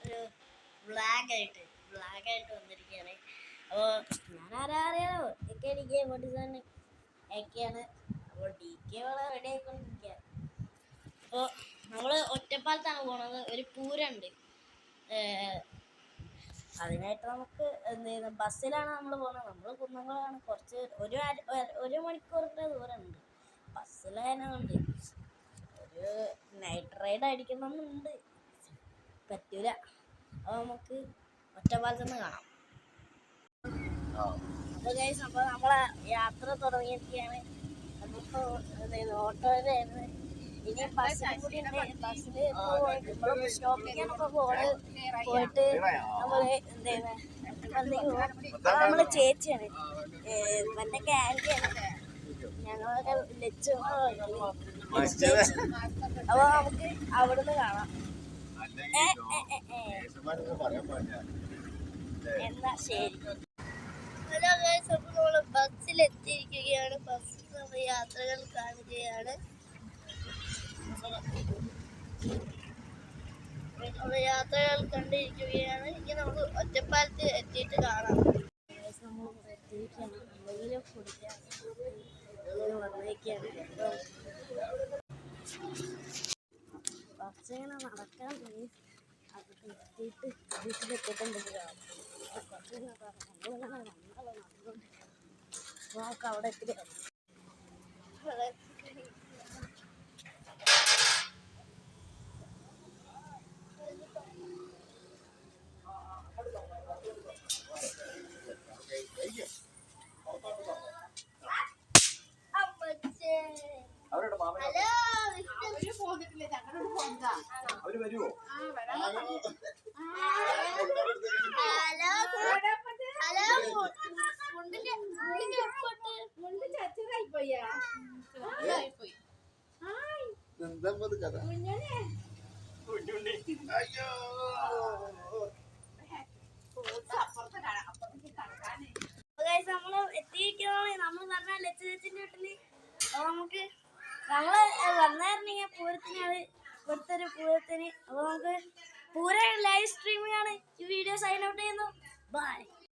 ഒരു ബ്ലാക്ക് ആയിട്ട് വന്നിരിക്കുകയാണ്. അപ്പോൾ ഞാൻ അറിയാലോ DK47 ഒക്കെയാണ്. അപ്പോൾ DK വളരെ റെഡി ആയിക്കൊണ്ടിരിക്കുക. അപ്പോൾ നമ്മൾ ഒറ്റപ്പാലത്താണ് പോണത്. ഒരു പൂരമുണ്ട്. അതിനായിട്ട് നമുക്ക് എന്ത് ചെയ്യുന്നു, ബസ്സിലാണ് നമ്മൾ പോകുന്നത്. നമ്മൾ കുന്നംകുളമാണ്. കുറച്ച് ഒരു മണിക്കൂറിൻ്റെ ദൂരമുണ്ട്. ബസ്സിലായതുകൊണ്ട് ഒരു നൈറ്റ് റൈഡ് അടിക്കണമെന്നുണ്ട്. പറ്റൂല. അപ്പോൾ നമുക്ക് ഒറ്റപ്പാലത്ത് നിന്ന് കാണാം. അപ്പോൾ ഗൈസ്, അപ്പോൾ നമ്മളെ യാത്ര തുടങ്ങിയിരിക്കുകയാണ്. നമ്മളിപ്പോൾ ഓട്ടോയിലായിരുന്നു. ഇനി ബസ്സിൽ കൂടി ഉണ്ട്. ബസ്സിൽ നമ്മൾ സ്റ്റോപ്പിങ്ങാണപ്പോൾ പോയിട്ട് നമ്മൾ എന്ത് ചെയ്യുന്നത്, നമ്മളെ ചേച്ചിയാണ്, എൻ്റെ ആൻറ്റിയാണ്. ഞങ്ങളൊക്കെ ലച്ചു. അപ്പോൾ നമുക്ക് അവിടുന്ന് കാണാം. എന്നാ ശരി. ഹലോ ഗൈസ്, അപ്പോൾ നമ്മൾ ബസ്സിലെത്തിയിരിക്കുകയാണ്. ബസ്സിൽ നമ്മൾ യാത്രകൾ കാണുകയാണ്. യാത്രകൾ കണ്ടിരിക്കുകയാണ്. ഇനി നമുക്ക് ഒറ്റപ്പാലത്ത് എത്തിയിട്ട് കാണാം. നമ്മൾ എത്തിയിരിക്കുകയാണ്. എന്തെങ്കിലും കുടിക്കാൻ വന്നിരിക്കുകയാണ്. കുറച്ചിങ്ങനെ നടക്കാൻ പോയി അത് എത്തിയിട്ട് വീട്ടിലെത്തിയിട്ടുണ്ടെങ്കിലാണ് കുറച്ചിങ്ങനെ നടന്നുകൊണ്ട് നമുക്ക് അവിടെ എത്തി. അവര് വരുമോ? നമ്മള് എത്തിയിരിക്കുന്നതാണ്. നമ്മൾ പറഞ്ഞ ലച്ചുചേച്ചിന്റെ വീട്ടില്. അപ്പൊ നമുക്ക് നമ്മള് വന്നായിരുന്നെങ്കിൽ പൂരത്തിനാണ്, ഇവിടുത്തെ ഒരു പൂരത്തിന്. അപ്പൊ നമുക്ക് പൂരം ലൈവ് സ്ട്രീമിംഗ് ആണ്. ഈ വീഡിയോ സൈൻ ഔട്ട് ചെയ്യുന്നു. ബൈ.